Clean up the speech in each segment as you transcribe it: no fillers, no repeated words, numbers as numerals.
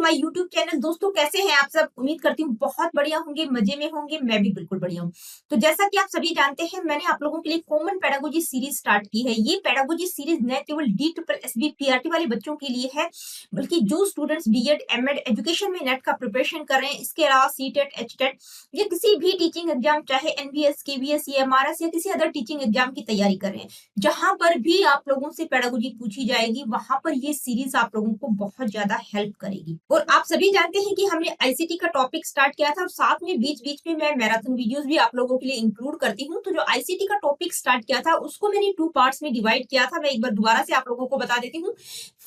My YouTube channel. दोस्तों कैसे हैं आप सब? उम्मीद करती हूँ बहुत बढ़िया होंगे, मजे में होंगे। मैं भी बिल्कुल बढ़िया हूँ। तो जैसा कि आप सभी जानते हैं, मैंने आप लोगों के लिए कॉमन पेडागोजी सीरीज स्टार्ट की है। ये पेडागोजी सीरीज न केवल DSSB PRT वाले बच्चों के लिए है, बल्कि जो स्टूडेंट्स बीएड एमएड एजुकेशन में नेट का प्रिपरेशन कर रहे हैं, इसके अलावा सीटेट एचटेट या किसी भी टीचिंग एग्जाम, चाहे एनबीएस केवीएस या एमआरएस या किसी अदर टीचिंग एग्जाम की तैयारी कर रहे हैं, जहां पर भी आप लोगों से पेडागोजी पूछी जाएगी, वहां पर ये सीरीज आप लोगों को बहुत ज्यादा हेल्प करेगी। और आप सभी जानते हैं कि हमने आईसीटी का टॉपिक स्टार्ट किया था और साथ में बीच बीच में मैं मैराथन वीडियोस भी आप लोगों के लिए इंक्लूड करती हूँ। तो जो आईसीटी का टॉपिक स्टार्ट किया था उसको मैंने 2 पार्ट्स में डिवाइड किया था। मैं एक बार दोबारा से आप लोगों को बता देती हूँ।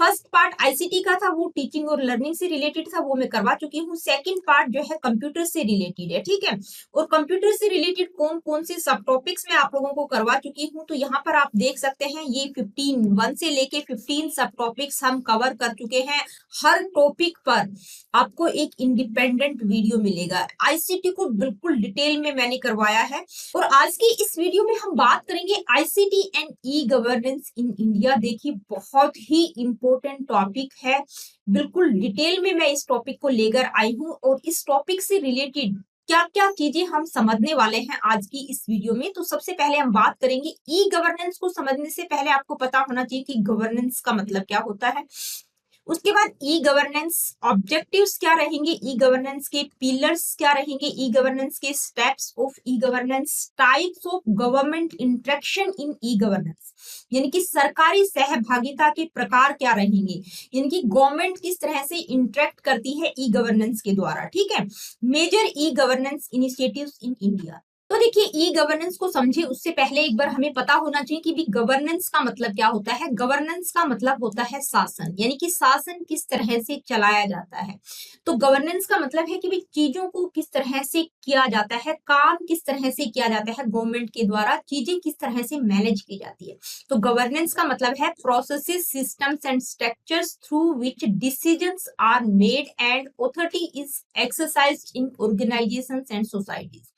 फर्स्ट पार्ट आईसीटी का था, वो टीचिंग और लर्निंग से रिलेटेड था, वो मैं करवा चुकी हूँ। सेकेंड पार्ट जो है कंप्यूटर से रिलेटेड है, ठीक है। और कंप्यूटर से रिलेटेड कौन कौन से सब टॉपिक्स में आप लोगों को करवा चुकी हूँ, तो यहाँ पर आप देख सकते हैं ये 1 से लेके 15 सब टॉपिक्स हम कवर कर चुके हैं। हर टॉपिक पर आपको एक इंडिपेंडेंट वीडियो मिलेगा। आईसीटी को बिल्कुल डिटेल में मैंने करवाया है। और आज की इस वीडियो में हम बात करेंगे ICT and e governance in India. देखिए बहुत ही इंपॉर्टेंट टॉपिक है, बिल्कुल डिटेल में मैं इस टॉपिक को लेकर आई हूँ और इस टॉपिक से रिलेटेड क्या क्या चीजें हम समझने वाले हैं आज की इस वीडियो में। तो सबसे पहले हम बात करेंगे ई गवर्नेंस को समझने से पहले आपको पता होना चाहिए कि गवर्नेंस का मतलब क्या होता है। उसके बाद ई गवर्नेंस ऑब्जेक्टिव्स क्या रहेंगे, ई गवर्नेंस के पिलर्स क्या रहेंगे, ई गवर्नेंस के steps of e governance, types of government interaction in e governance, यानी कि सरकारी सहभागिता के प्रकार क्या रहेंगे, यानी कि गवर्नमेंट किस तरह से इंटरेक्ट करती है ई गवर्नेंस के द्वारा, ठीक है। Major e governance initiatives in India. तो देखिए ई गवर्नेंस को समझे उससे पहले एक बार हमें पता होना चाहिए कि भी गवर्नेंस का मतलब क्या होता है। गवर्नेंस का मतलब होता है शासन, यानी कि शासन किस तरह से चलाया जाता है। तो गवर्नेंस का मतलब है कि भी चीजों को किस तरह से किया जाता है, काम किस तरह से किया जाता है, गवर्नमेंट के द्वारा चीजें किस तरह से मैनेज की जाती है। तो गवर्नेंस का मतलब है processes, systems and structures through which decisions are made and authority is exercised in organisations and societies.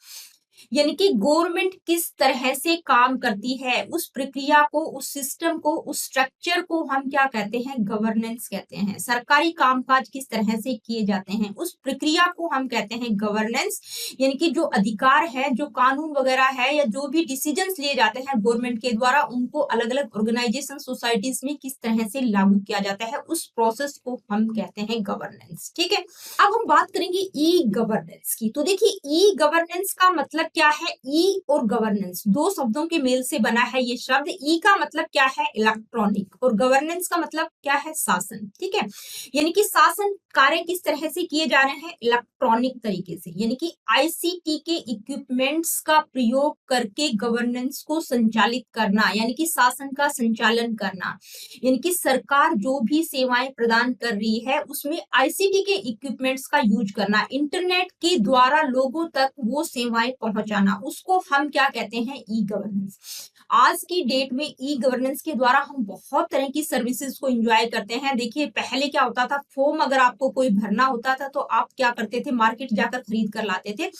यानी कि गवर्नमेंट किस तरह से काम करती है, उस प्रक्रिया को, उस सिस्टम को, उस स्ट्रक्चर को हम क्या कहते हैं, गवर्नेंस कहते हैं। सरकारी कामकाज किस तरह से किए जाते हैं, उस प्रक्रिया को हम कहते हैं गवर्नेंस। यानी कि जो अधिकार है, जो कानून वगैरह है या जो भी डिसीजंस लिए जाते हैं गवर्नमेंट के द्वारा, उनको अलग अलग ऑर्गेनाइजेशन, सोसाइटीज में किस तरह से लागू किया जाता है, उस प्रोसेस को हम कहते हैं गवर्नेंस, ठीक है। अब हम बात करेंगे ई गवर्नेंस की। तो देखिए ई गवर्नेंस का मतलब क्या है। ई और गवर्नेंस 2 शब्दों के मेल से बना है ये शब्द। ई का मतलब क्या है, इलेक्ट्रॉनिक, और गवर्नेंस का मतलब क्या है, शासन, ठीक है। यानी कि शासन कार्य किस तरह से किए जा रहे हैं, इलेक्ट्रॉनिक तरीके से, यानी कि आईसीटी के इक्विपमेंट्स का प्रयोग करके गवर्नेंस को संचालित करना, यानी कि शासन का संचालन करना। यानी कि सरकार जो भी सेवाएं प्रदान कर रही है उसमें आईसीटी के इक्विपमेंट्स का यूज करना, इंटरनेट के द्वारा लोगों तक वो सेवाएं पहुंचाना, उसको हम क्या कहते हैं, ई गवर्नेंस। आज की डेट में ई गवर्नेंस के द्वारा हम बहुत तरह की सर्विसेज को एंजॉय करते हैं। देखिए पहले क्या होता था, फॉर्म अगर आपको कोई भरना होता था तो आप क्या करते थे, मार्केट जाकर खरीद कर लाते थे,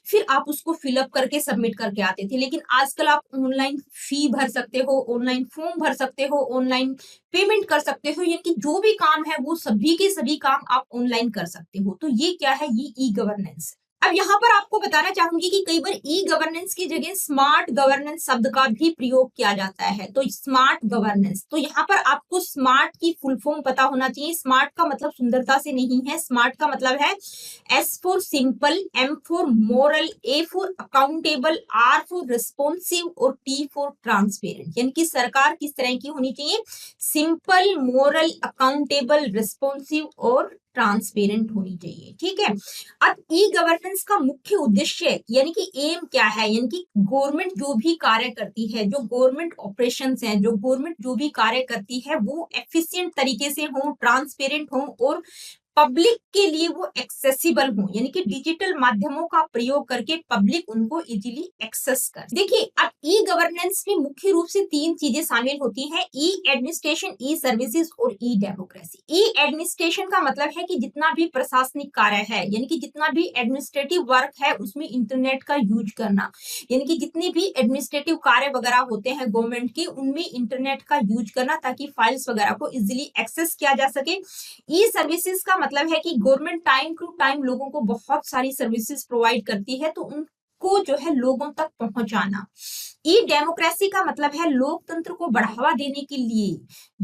फिर आप उसको फिलअप करके सबमिट करके आते थे। लेकिन आजकल आप ऑनलाइन फी भर सकते हो, ऑनलाइन फॉर्म भर सकते हो, ऑनलाइन पेमेंट कर सकते हो, यानी कि जो भी काम है वो सभी के सभी काम आप ऑनलाइन कर सकते हो। तो ये क्या है, ये ई गवर्नेंस। अब यहाँ पर आपको बताना चाहूंगी कि कई बार ई गवर्नेंस की जगह स्मार्ट गवर्नेंस शब्द का भी प्रयोग किया जाता है। तो स्मार्ट गवर्नेंस, तो यहाँ पर आपको स्मार्ट की फुल फॉर्म पता होना चाहिए। स्मार्ट का मतलब सुंदरता से नहीं है, स्मार्ट का मतलब है S for simple, M for moral, A for accountable, R for responsive और टी फॉर ट्रांसपेरेंट। यानी कि सरकार किस तरह की होनी चाहिए, सिंपल, मोरल, अकाउंटेबल, रिस्पॉन्सिव और ट्रांसपेरेंट होनी चाहिए, ठीक है। अब ई गवर्नेंस का मुख्य उद्देश्य यानी कि एम क्या है, यानी कि गवर्नमेंट जो भी कार्य करती है, जो गवर्नमेंट ऑपरेशंस हैं, जो गवर्नमेंट जो भी कार्य करती है वो एफिशिएंट तरीके से हो, ट्रांसपेरेंट हो और पब्लिक के लिए वो एक्सेसिबल हो, यानी कि डिजिटल माध्यमों का प्रयोग करके पब्लिक उनको इजीली एक्सेस कर। देखिए अब ई गवर्नेंस में मुख्य रूप से 3 चीजें शामिल होती हैं, ई एडमिनिस्ट्रेशन, ई सर्विसेज और ई डेमोक्रेसी। ई एडमिनिस्ट्रेशन का मतलब है कि जितना भी प्रशासनिक कार्य है, यानी कि जितना भी एडमिनिस्ट्रेटिव वर्क है उसमें इंटरनेट का यूज करना, यानी कि जितने भी एडमिनिस्ट्रेटिव कार्य वगैरह होते हैं गवर्नमेंट के, उनमें इंटरनेट का यूज करना ताकि फाइल्स वगैरह को इजिली एक्सेस किया जा सके। ई सर्विसेज का मतलब है कि गवर्नमेंट टाइम टू टाइम लोगों को बहुत सारी सर्विसेज प्रोवाइड करती है, तो उनको जो है लोगों तक पहुंचाना। ई डेमोक्रेसी का मतलब है लोकतंत्र को बढ़ावा देने के लिए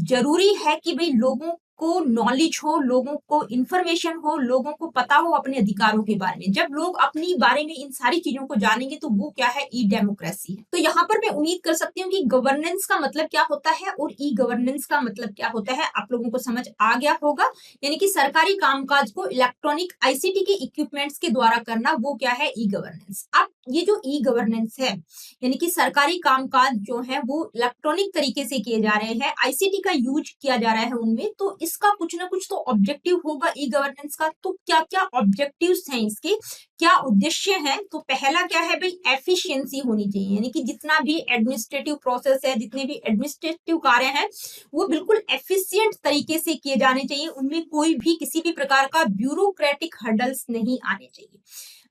जरूरी है कि भाई लोगों को नॉलेज हो, लोगों को इंफॉर्मेशन हो, लोगों को पता हो अपने अधिकारों के बारे में। जब लोग अपनी बारे में इन सारी चीजों को जानेंगे तो वो क्या है, ई डेमोक्रेसी है। तो यहाँ पर मैं उम्मीद कर सकती हूँ कि गवर्नेंस का मतलब क्या होता है और ई गवर्नेंस का मतलब क्या होता है आप लोगों को समझ आ गया होगा। यानी कि सरकारी कामकाज को इलेक्ट्रॉनिक आईसीटी के इक्विपमेंट्स के द्वारा करना, वो क्या है, ई गवर्नेंस। अब ये जो ई गवर्नेंस है, यानी कि सरकारी कामकाज जो है वो इलेक्ट्रॉनिक तरीके से किए जा रहे हैं, आईसीटी का यूज किया जा रहा है उनमें, तो इसका कुछ ना कुछ तो ऑब्जेक्टिव होगा ई गवर्नेंस का। तो क्या क्या ऑब्जेक्टिव्स हैं इसके, क्या उद्देश्य है? तो पहला क्या है भाई, एफिशिएंसी होनी चाहिए, यानी कि जितना भी एडमिनिस्ट्रेटिव प्रोसेस है, जितने भी एडमिनिस्ट्रेटिव कार्य हैं, वो बिल्कुल एफिशिएंट तरीके से किए जाने चाहिए, उनमें कोई भी किसी भी प्रकार का ब्यूरोक्रेटिक हर्डल्स नहीं आने चाहिए।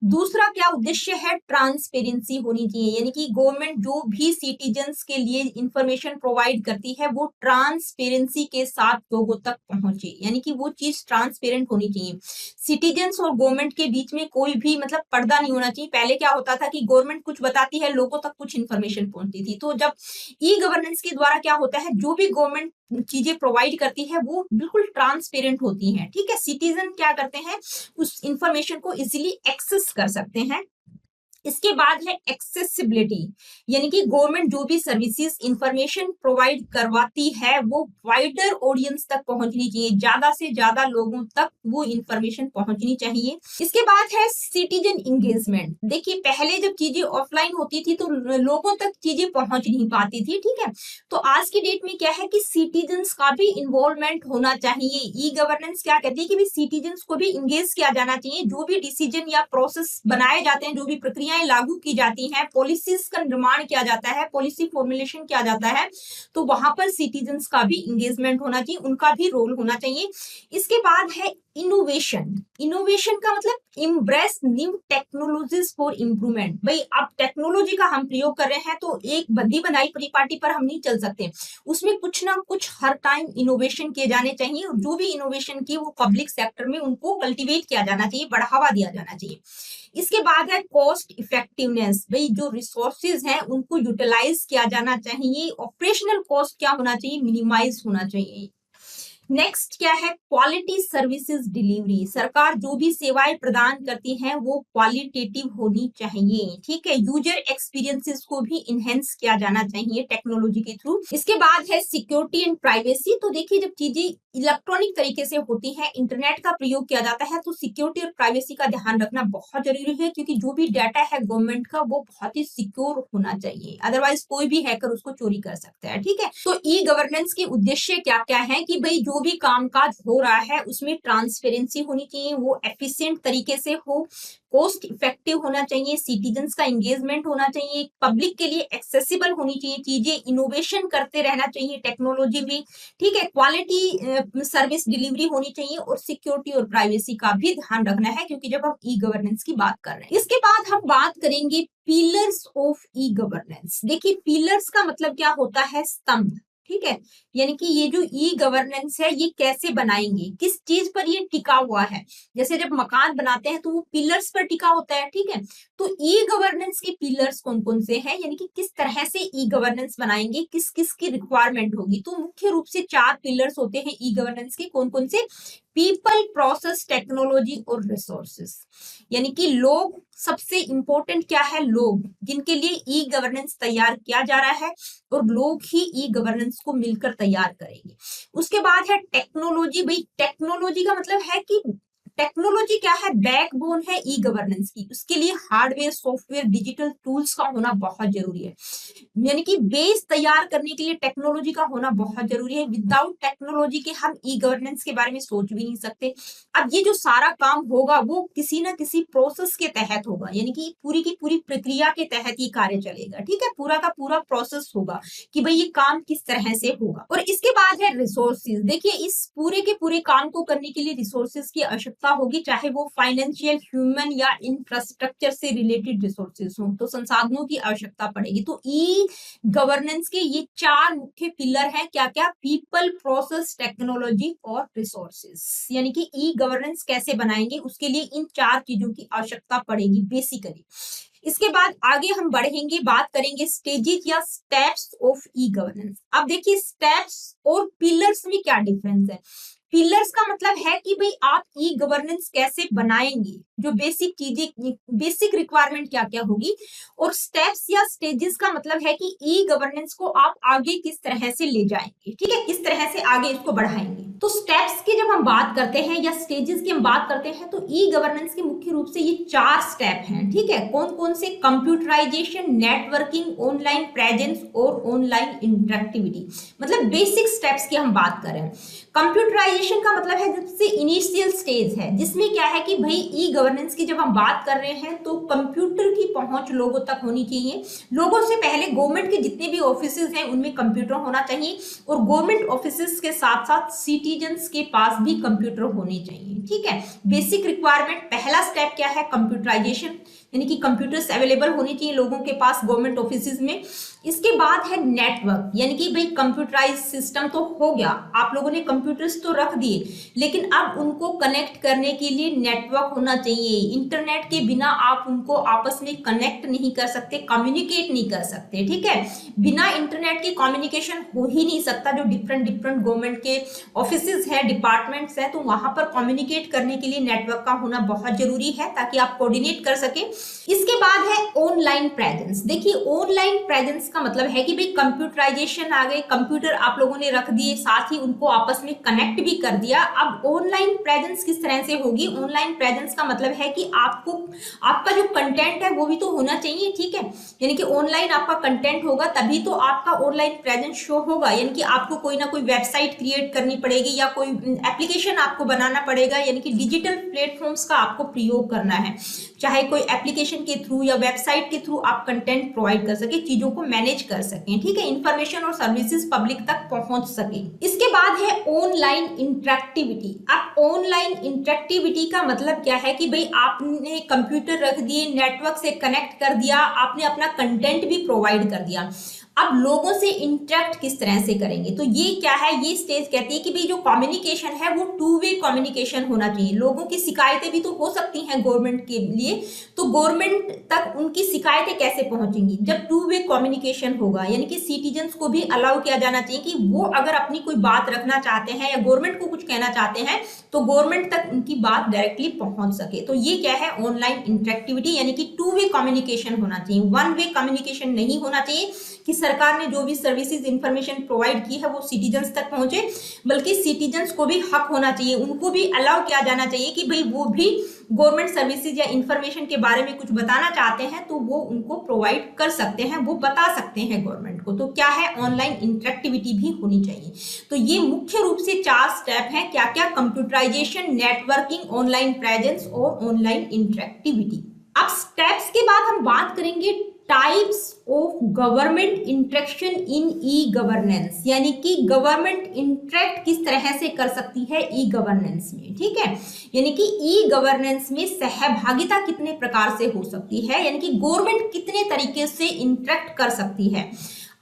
दूसरा क्या उद्देश्य है, ट्रांसपेरेंसी होनी चाहिए, यानी कि गवर्नमेंट जो भी सिटीजन्स के लिए इंफॉर्मेशन प्रोवाइड करती है वो ट्रांसपेरेंसी के साथ लोगों तक पहुंचे, यानी कि वो चीज ट्रांसपेरेंट होनी चाहिए। सिटीजन्स और गवर्नमेंट के बीच में कोई भी मतलब पर्दा नहीं होना चाहिए। पहले क्या होता था कि गवर्नमेंट कुछ बताती है, लोगों तक कुछ इंफॉर्मेशन पहुंचती थी। तो जब ई गवर्नेंस के द्वारा क्या होता है, जो भी गवर्नमेंट चीजें प्रोवाइड करती है वो बिल्कुल ट्रांसपेरेंट होती हैं, ठीक है। सिटीजन क्या करते हैं, उस इंफॉर्मेशन को इजीली एक्सेस कर सकते हैं। इसके बाद है एक्सेसिबिलिटी, यानी कि गवर्नमेंट जो भी सर्विसेज इंफॉर्मेशन प्रोवाइड करवाती है वो वाइडर ऑडियंस तक पहुंचनी चाहिए, ज्यादा से ज्यादा लोगों तक वो इंफॉर्मेशन पहुंचनी चाहिए। इसके बाद है सिटीजन इंगेजमेंट। देखिए पहले जब चीजें ऑफलाइन होती थी तो लोगों तक चीजें पहुंच नहीं पाती थी, ठीक है। तो आज की डेट में क्या है कि सिटीजन्स का भी इन्वॉल्वमेंट होना चाहिए। ई गवर्नेंस क्या कहती है कि सिटीजन्स को भी इंगेज किया जाना चाहिए। जो भी डिसीजन या प्रोसेस बनाए जाते हैं, जो भी प्रक्रिया लागू की जाती हैं, पॉलिसीज का निर्माण किया जाता है, पॉलिसी फॉर्मुलेशन किया जाता है, तो वहां पर सिटीजन्स का भी इंगेजमेंट होना चाहिए, उनका भी रोल होना चाहिए। इसके बाद है इनोवेशन। इनोवेशन का मतलब embrace new technologies for improvement. भाई अब टेक्नोलॉजी का हम प्रयोग कर रहे हैं तो एक बंदी बनाई परिपाटी पर हम नहीं चल सकते, उसमें कुछ ना कुछ हर टाइम इनोवेशन किए जाने चाहिए। और जो भी इनोवेशन की वो पब्लिक सेक्टर में उनको कल्टीवेट किया जाना चाहिए, बढ़ावा दिया जाना चाहिए। इसके बाद है कॉस्ट इफेक्टिवनेस। भाई जो रिसोर्सेज हैं उनको यूटिलाइज किया जाना चाहिए, ऑपरेशनल कॉस्ट क्या होना चाहिए, मिनिमाइज होना चाहिए। नेक्स्ट क्या है, क्वालिटी सर्विसेज डिलीवरी। सरकार जो भी सेवाएं प्रदान करती है वो क्वालिटेटिव होनी चाहिए, ठीक है। यूजर एक्सपीरियंसेस को भी इनहेंस किया जाना चाहिए टेक्नोलॉजी के थ्रू। इसके बाद है सिक्योरिटी एंड प्राइवेसी। तो देखिए जब चीजें इलेक्ट्रॉनिक तरीके से होती है, इंटरनेट का प्रयोग किया जाता है, तो सिक्योरिटी और प्राइवेसी का ध्यान रखना बहुत जरूरी है, क्योंकि जो भी डाटा है गवर्नमेंट का वो बहुत ही सिक्योर होना चाहिए, अदरवाइज कोई भी हैकर उसको चोरी कर सकता है, ठीक है। तो ई गवर्नेंस के उद्देश्य क्या क्या है कि भाई जो भी कामकाज हो रहा है उसमें ट्रांसपेरेंसी होनी चाहिए, वो एफिशिएंट तरीके से हो, कॉस्ट इफेक्टिव होना चाहिए, सिटीजन्स का एंगेजमेंट होना चाहिए, पब्लिक के लिए एक्सेसिबल होनी चाहिए चीजें, इनोवेशन करते रहना चाहिए टेक्नोलॉजी में, ठीक है। क्वालिटी सर्विस डिलीवरी होनी चाहिए और सिक्योरिटी और प्राइवेसी का भी ध्यान रखना है, क्योंकि जब हम ई गवर्नेंस की बात कर रहे हैं। इसके बाद हम बात करेंगे पिलर्स ऑफ ई गवर्नेंस। देखिए पिलर्स का मतलब क्या होता है, स्तंभ, ठीक है। यानी कि ये जो ई गवर्नेंस है ये कैसे बनाएंगे, किस चीज पर ये टिका हुआ है। जैसे जब मकान बनाते हैं तो वो पिलर्स पर टिका होता है, ठीक है। तो ई गवर्नेंस के पिलर्स कौन कौन से हैं, यानी कि किस तरह से ई गवर्नेंस बनाएंगे, किस किस की रिक्वायरमेंट होगी। तो मुख्य रूप से 4 पिलर्स होते हैं ई गवर्नेंस के। कौन कौन से, पीपल, प्रोसेस, टेक्नोलॉजी और रिसोर्सेस। यानी कि लोग, सबसे इंपॉर्टेंट क्या है, लोग, जिनके लिए ई गवर्नेंस तैयार किया जा रहा है, और लोग ही ई गवर्नेंस को मिलकर तैयार करेंगे। उसके बाद है टेक्नोलॉजी। भाई टेक्नोलॉजी का मतलब है कि टेक्नोलॉजी क्या है, बैकबोन है ई गवर्नेंस की। उसके लिए हार्डवेयर, सॉफ्टवेयर, डिजिटल टूल्स का होना बहुत जरूरी है, यानी कि बेस तैयार करने के लिए टेक्नोलॉजी का होना बहुत जरूरी है। विदाउट टेक्नोलॉजी के हम ई गवर्नेंस के बारे में सोच भी नहीं सकते। अब ये जो सारा काम होगा वो किसी ना किसी प्रोसेस के तहत होगा, यानी कि पूरी की पूरी प्रक्रिया के तहत ये कार्य चलेगा, ठीक है। पूरा का पूरा प्रोसेस होगा कि भाई ये काम किस तरह से होगा। और इसके बाद है रिसोर्सेज। देखिए इस पूरे के पूरे काम को करने के लिए रिसोर्सेज की आवश्यकता आवश्यकता होगी, चाहे वो फाइनेंशियल, ह्यूमन या इंफ्रास्ट्रक्चर से रिलेटेड रिसोर्सेज हो, तो संसाधनों की आवश्यकता पड़ेगी। तो ई गवर्नेंस के ये 4 मुख्य पिलर हैं, क्या क्या? पीपल, प्रोसेस, टेक्नोलॉजी और रिसोर्सेज। यानी कि ई गवर्नेंस कैसे बनाएंगे, उसके लिए इन 4 चीजों की आवश्यकता पड़ेगी बेसिकली। इसके बाद आगे हम बढ़ेंगे, बात करेंगे स्टेजेस या स्टेप्स ऑफ ई गवर्नेंस। अब देखिए स्टेप्स और पिलर्स में क्या डिफरेंस है। पिलर्स का मतलब है कि भाई आप ई गवर्नेंस कैसे बनाएंगे, जो बेसिक चीजें, बेसिक रिक्वायरमेंट क्या क्या होगी। और स्टेप्स या स्टेजेस का मतलब है कि ई गवर्नेंस को आप आगे किस तरह से ले जाएंगे, ठीक है, किस तरह से आगे इसको बढ़ाएंगे। तो स्टेप्स की जब हम बात करते हैं या स्टेजेस की हम बात करते हैं, तो ई गवर्नेंस के मुख्य रूप से ये 4 स्टेप हैं, ठीक है। कौन कौन से? कंप्यूटराइजेशन, नेटवर्किंग, ऑनलाइन प्रेजेंस और ऑनलाइन इंटरेक्टिविटी। मतलब बेसिक स्टेप्स की हम बात करें। कंप्यूटराइजेशन का मतलब है सबसे इनिशियल स्टेज है, जिसमें क्या है कि भाई ई गवर्नेंस की जब हम बात कर रहे हैं तो कंप्यूटर की पहुंच लोगों तक होनी चाहिए। लोगों से पहले गवर्नमेंट के जितने भी ऑफिसेज हैं उनमें कंप्यूटर होना चाहिए, और गवर्नमेंट ऑफिसेज के साथ साथ सिटीजन्स के पास भी कंप्यूटर होने चाहिए, ठीक है। बेसिक रिक्वायरमेंट, पहला स्टेप क्या है? कंप्यूटराइजेशन, यानी कि कंप्यूटर्स अवेलेबल होने चाहिए लोगों के पास गवर्नमेंट ऑफिसेज में। इसके बाद है नेटवर्क, यानी कि भाई कंप्यूटराइज सिस्टम तो हो गया, आप लोगों ने कंप्यूटर्स तो रख दिए, लेकिन अब उनको कनेक्ट करने के लिए नेटवर्क होना चाहिए। इंटरनेट के बिना आप उनको आपस में कनेक्ट नहीं कर सकते, कम्युनिकेट नहीं कर सकते, ठीक है। बिना इंटरनेट के कम्युनिकेशन हो ही नहीं सकता। जो डिफरेंट डिफरेंट गवर्नमेंट के ऑफिसेज है, डिपार्टमेंट्स है, तो वहां पर कम्युनिकेट करने के लिए नेटवर्क का होना बहुत जरूरी है, ताकि आप कोऑर्डिनेट कर सके। इसके बाद है ऑनलाइन प्रेजेंस। देखिए ऑनलाइन प्रेजेंस का मतलब है कि भाई कंप्यूटराइजेशन आ गए, कंप्यूटर आप लोगों ने रख दिए, साथ ही उनको आपस में कनेक्ट भी कर दिया। अब ऑनलाइन प्रेजेंस किस तरह से होगी? ऑनलाइन प्रेजेंस का मतलब है कि आपको आपका जो कंटेंट है वो भी तो होना चाहिए, ठीक है। यानी कि ऑनलाइन आपका कंटेंट होगा तभी तो आपका ऑनलाइन प्रेजेंस शो होगा। यानी कि आपको कोई ना कोई वेबसाइट क्रिएट करनी पड़ेगी या कोई एप्लीकेशन आपको बनाना पड़ेगा, यानी कि डिजिटल प्लेटफॉर्म्स का आपको प्रयोग करना है। चाहे कोई एप्लीकेशन के थ्रू या वेबसाइट के थ्रू आप कंटेंट प्रोवाइड कर सके, चीजों को मैनेज कर सकें, ठीक है। इंफॉर्मेशन और सर्विसेज पब्लिक तक पहुंच सके। इसके बाद है ऑनलाइन इंटरेक्टिविटी। अब ऑनलाइन इंटरेक्टिविटी का मतलब क्या है कि भाई आपने कंप्यूटर रख दिए, नेटवर्क से कनेक्ट कर दिया, आपने अपना कंटेंट भी प्रोवाइड कर दिया। अब लोगों से इंटरेक्ट किस तरह से करेंगे? तो ये क्या है? ये स्टेज कहती है कि भाई जो कम्युनिकेशन है वो 2 वे कम्युनिकेशन होना चाहिए। लोगों की शिकायतें भी तो हो सकती हैं गवर्नमेंट के लिए, तो गवर्नमेंट तक उनकी शिकायतें कैसे पहुंचेंगी? जब 2 वे कम्युनिकेशन होगा, यानी कि सिटीजन्स को भी अलाउ किया जाना चाहिए कि वो अगर अपनी कोई बात रखना चाहते हैं या गवर्नमेंट को कुछ कहना चाहते हैं तो गवर्नमेंट तक उनकी बात डायरेक्टली पहुंच सके। तो ये क्या है? ऑनलाइन इंटरेक्टिविटी, यानी कि 2 वे कम्युनिकेशन होना चाहिए, 1 वे कम्युनिकेशन नहीं होना चाहिए कि सरकार ने जो भी सर्विसेज इंफॉर्मेशन प्रोवाइड की है वो सिटीजन्स तक पहुंचे, बल्कि सिटीजन्स को भी हक होना चाहिए, उनको भी अलाउ किया जाना चाहिए कि भाई वो भी गवर्नमेंट सर्विसेज या इंफॉर्मेशन के बारे में कुछ बताना चाहते हैं तो वो उनको प्रोवाइड कर सकते हैं, वो बता सकते हैं गवर्नमेंट को। तो क्या है? ऑनलाइन इंटरेक्टिविटी भी होनी चाहिए। तो ये मुख्य रूप से 4 स्टेप हैं, क्या क्या? कंप्यूटराइजेशन, नेटवर्किंग, ऑनलाइन प्रेजेंस और ऑनलाइन इंटरेक्टिविटी। अब स्टेप्स के बाद हम बात करेंगे types of government interaction in e governance, यानी कि गवर्नमेंट इंटरेक्ट किस तरह से कर सकती है ई गवर्नेंस में, ठीक है। यानी कि ई गवर्नेंस में सहभागिता कितने प्रकार से हो सकती है, यानी कि गवर्नमेंट कितने तरीके से इंटरेक्ट कर सकती है।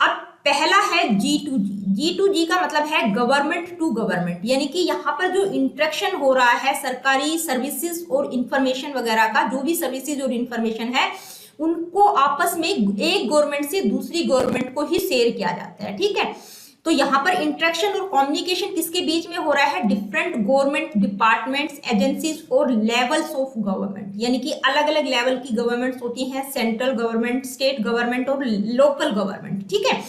अब पहला है G2G। G2G का मतलब है गवर्नमेंट टू गवर्नमेंट, यानी कि यहाँ पर जो इंटरेक्शन हो रहा है सरकारी सर्विसेज और इंफॉर्मेशन वगैरह का, जो भी सर्विसेज और इंफॉर्मेशन है उनको आपस में एक गवर्नमेंट से दूसरी गवर्नमेंट को ही शेयर किया जाता है, ठीक है। तो यहाँ पर इंटरेक्शन और कम्युनिकेशन किसके बीच में हो रहा है? डिफरेंट गवर्नमेंट डिपार्टमेंट्स, एजेंसीज और लेवल्स ऑफ गवर्नमेंट, यानी कि अलग अलग लेवल की गवर्नमेंट्स होती हैं, सेंट्रल गवर्नमेंट, स्टेट गवर्नमेंट और लोकल गवर्नमेंट, ठीक है।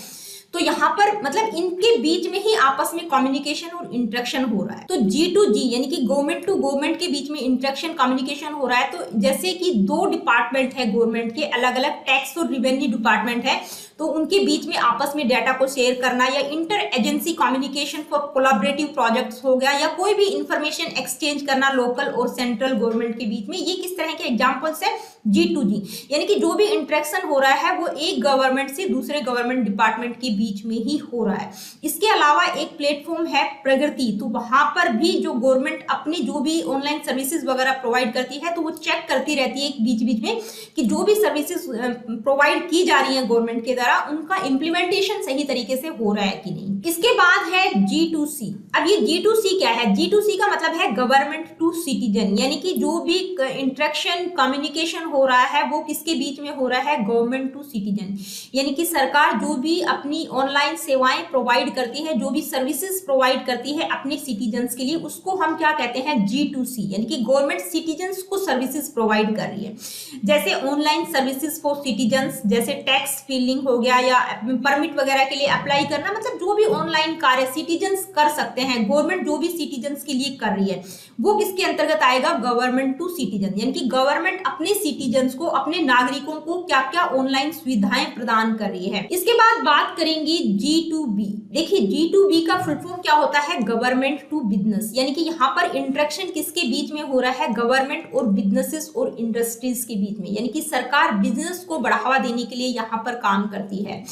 तो यहाँ पर मतलब इनके बीच में ही आपस में कम्युनिकेशन और इंटरेक्शन हो रहा है। तो G2G यानी कि गवर्नमेंट टू गवर्नमेंट के बीच में इंटरेक्शन, कम्युनिकेशन हो रहा है। तो जैसे कि 2 डिपार्टमेंट है गवर्नमेंट के, अलग अलग टैक्स और रिवेन्यू डिपार्टमेंट है, तो उनके बीच में आपस में डाटा को शेयर करना, या inter agency communication for collaborative projects हो गया, या कोई भी इंफॉर्मेशन एक्सचेंज करना लोकल और सेंट्रल गवर्नमेंट के बीच में। ये किस तरह के एग्जांपल्स है? G2G, यानी कि जो भी इंटरेक्शन हो रहा है वो एक गवर्नमेंट से दूसरे गवर्नमेंट डिपार्टमेंट के बीच में ही हो रहा है। इसके अलावा एक प्लेटफॉर्म है प्रगति, तो वहां पर भी जो गवर्नमेंट अपनी जो भी ऑनलाइन सर्विसेज वगैरह प्रोवाइड करती है तो वो चेक करती रहती है बीच बीच में कि जो भी सर्विसेज प्रोवाइड की जा रही है गवर्नमेंट के द्वारा उनका इंप्लीमेंटेशन सही तरीके से हो रहा है कि नहीं। इसके बाद है G2C। अब ये G2C क्या है? G2C का मतलब है गवर्नमेंट टू सिटीजन, यानी कि जो भी इंटरेक्शन कम्युनिकेशन हो रहा है वो किसके बीच में हो रहा है? गवर्नमेंट टू सिटीजन, यानी कि सरकार जो भी अपनी ऑनलाइन सेवाएं प्रोवाइड करती है, जो भी सर्विसेज प्रोवाइड करती है अपने सिटीजन्स के लिए, उसको हम क्या कहते हैं? G2C, यानी कि गवर्नमेंट सिटीजन्स को सर्विसेज प्रोवाइड कर रही है। जैसे ऑनलाइन सर्विसेज फॉर सिटीजन्स, जैसे टैक्स फिलिंग हो गया या परमिट वगैरह के लिए अप्लाई करना, मतलब जो भी ऑनलाइन कार्य सिटीजन्स कर सकते हैं, गवर्नमेंट जो भी सिटीजन्स के लिए कर रही है वो किसके अंतर्गत आएगा? गवर्नमेंट टू सिटीजन, यानी कि गवर्नमेंट अपने सिटीजन्स को, अपने नागरिकों को क्या क्या ऑनलाइन सुविधाएं प्रदान कर रही है। इसके बाद बात करेंगे G2B। देखिए G2B का फुल फॉर्म क्या होता है? गवर्नमेंट टू बिजनेस, यानी कि यहाँ पर इंटरेक्शन किसके बीच में हो रहा है? गवर्नमेंट और बिजनेसेस और इंडस्ट्रीज के बीच में, यानी कि सरकार बिजनेस को बढ़ावा देने के लिए यहाँ पर काम करती है।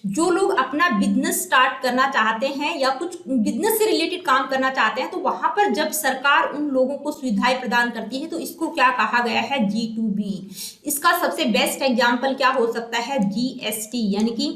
जो लोग अपना बिजनेस स्टार्ट करना चाहते हैं या कुछ बिजनेस से रिलेटेड काम करना चाहते हैं तो वहां पर जब सरकार उन लोगों को सुविधाएं प्रदान करती है तो इसको क्या कहा गया है? G2B। इसका सबसे बेस्ट एग्जांपल क्या हो सकता है? GST, यानी कि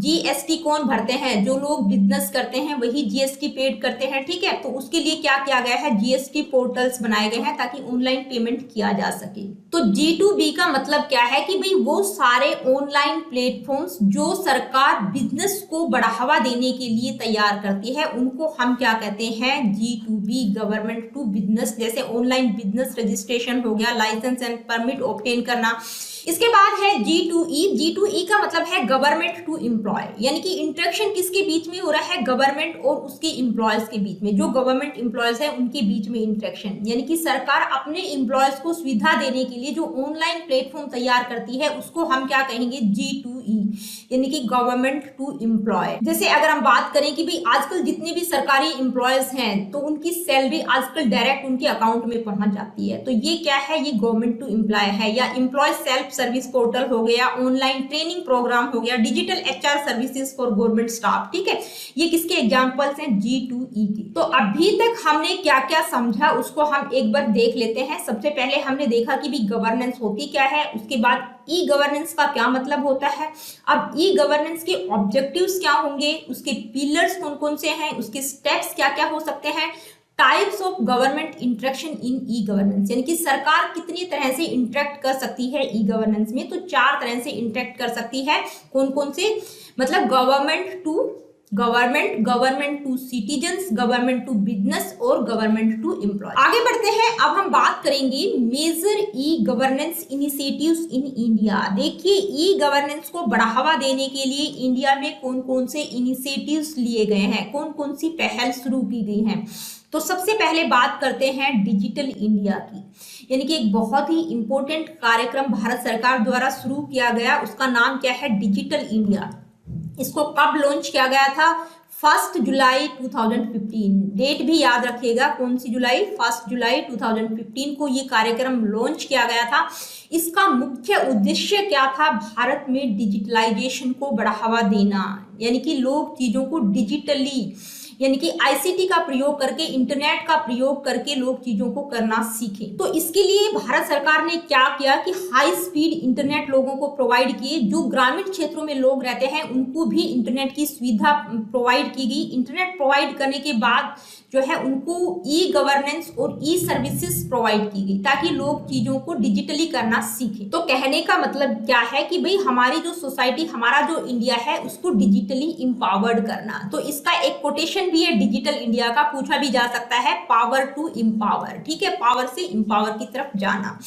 GST कौन भरते हैं? जो लोग बिजनेस करते हैं वही GST पेड करते हैं, ठीक है। तो उसके लिए क्या किया गया है? GST पोर्टल्स बनाए गए हैं ताकि ऑनलाइन पेमेंट किया जा सके। तो G2B का मतलब क्या है कि भाई वो सारे ऑनलाइन प्लेटफॉर्म्स जो सरकार बिजनेस को बढ़ावा देने के लिए तैयार करती है उनको हम क्या कहते हैं? G2B, government to business. जैसे ऑनलाइन बिजनेस रजिस्ट्रेशन हो गया, लाइसेंस एंड परमिट ऑब्टेन करना। इसके बाद है G2E। G2E का मतलब है गवर्नमेंट टू एम्प्लॉय, यानी कि इंटरेक्शन किसके बीच में हो रहा है? गवर्नमेंट और उसके एम्प्लॉयज के बीच में, जो गवर्नमेंट एम्प्लॉयज है उनके बीच में इंटरेक्शन, यानी कि सरकार अपने एम्प्लॉयज को सुविधा देने के लिए जो ऑनलाइन प्लेटफॉर्म तैयार करती है उसको हम क्या कहेंगे? G2E, यानी कि गवर्नमेंट टू एम्प्लॉय। जैसे अगर हम बात करें कि भाई आजकल जितने भी सरकारी एम्प्लॉयज हैं तो उनकी सैलरी आजकल डायरेक्ट उनके अकाउंट में पहुंच जाती है, तो ये क्या है? ये गवर्नमेंट टू एम्प्लॉय है। या एम्प्लॉय सेल्फ सर्विस पोर्टल हो गया, ऑनलाइन ट्रेनिंग प्रोग्राम हो गया, digital HR services for government staff, ठीक है। ये किसके एग्जांपल्स हैं? G2E के। तो अभी तक हमने क्या क्या समझा उसको हम एक बार देख लेते हैं। सबसे पहले हमने देखा कि भी गवर्नेंस होती क्या है, उसके बाद ई गवर्नेंस का क्या मतलब होता है, अब ई गवर्नेंस के ऑब्जेक्टिव्स क्या होंगे, उसके पिलर्स कौन कौन से हैं, उसके स्टेप्स क्या क्या हो सकते हैं, types of government interaction in e governance, यानी कि सरकार कितनी तरह से इंटरेक्ट कर सकती है ई गवर्नेंस में। तो 4 तरह से इंटरेक्ट कर सकती है। कौन कौन से? मतलब government to government, government to citizens, government to business और गवर्नमेंट टू एम्प्लॉय। आगे बढ़ते हैं, अब हम बात करेंगे major e governance initiatives in India. देखिए ई गवर्नेंस को बढ़ावा देने के लिए इंडिया में कौन कौन से इनिशिएटिव्स लिए गए हैं, कौन कौन सी पहल शुरू की गई हैं। तो सबसे पहले बात करते हैं डिजिटल इंडिया की, यानी कि एक बहुत ही इंपॉर्टेंट कार्यक्रम भारत सरकार द्वारा शुरू किया गया, उसका नाम क्या है? Digital India. इसको कब लॉन्च किया गया था? 1 जुलाई 2015। डेट भी याद रखिएगा, कौन सी जुलाई? 1 जुलाई 2015 को ये कार्यक्रम लॉन्च किया गया था। इसका मुख्य उद्देश्य क्या था? भारत में डिजिटलाइजेशन को बढ़ावा देना, यानी कि लोग चीजों को डिजिटली, यानी कि ICT का प्रयोग करके, इंटरनेट का प्रयोग करके लोग चीजों को करना सीखें। तो इसके लिए भारत सरकार ने क्या किया कि हाई स्पीड इंटरनेट लोगों को प्रोवाइड किए। जो ग्रामीण क्षेत्रों में लोग रहते हैं उनको भी इंटरनेट की सुविधा प्रोवाइड की गई। इंटरनेट प्रोवाइड करने के बाद जो है उनको ई गवर्नेंस और ई सर्विसेज प्रोवाइड की गई ताकि लोग चीजों को डिजिटली करना सीखें। तो कहने का मतलब क्या है कि भाई हमारी जो सोसाइटी, हमारा जो इंडिया है उसको डिजिटली इंपावर्ड करना। तो इसका एक कोटेशन भी है डिजिटल इंडिया का, पूछा भी जा सकता है, पावर टू इंपावर, ठीक है, पावर से इंपावर की तरफ जाना।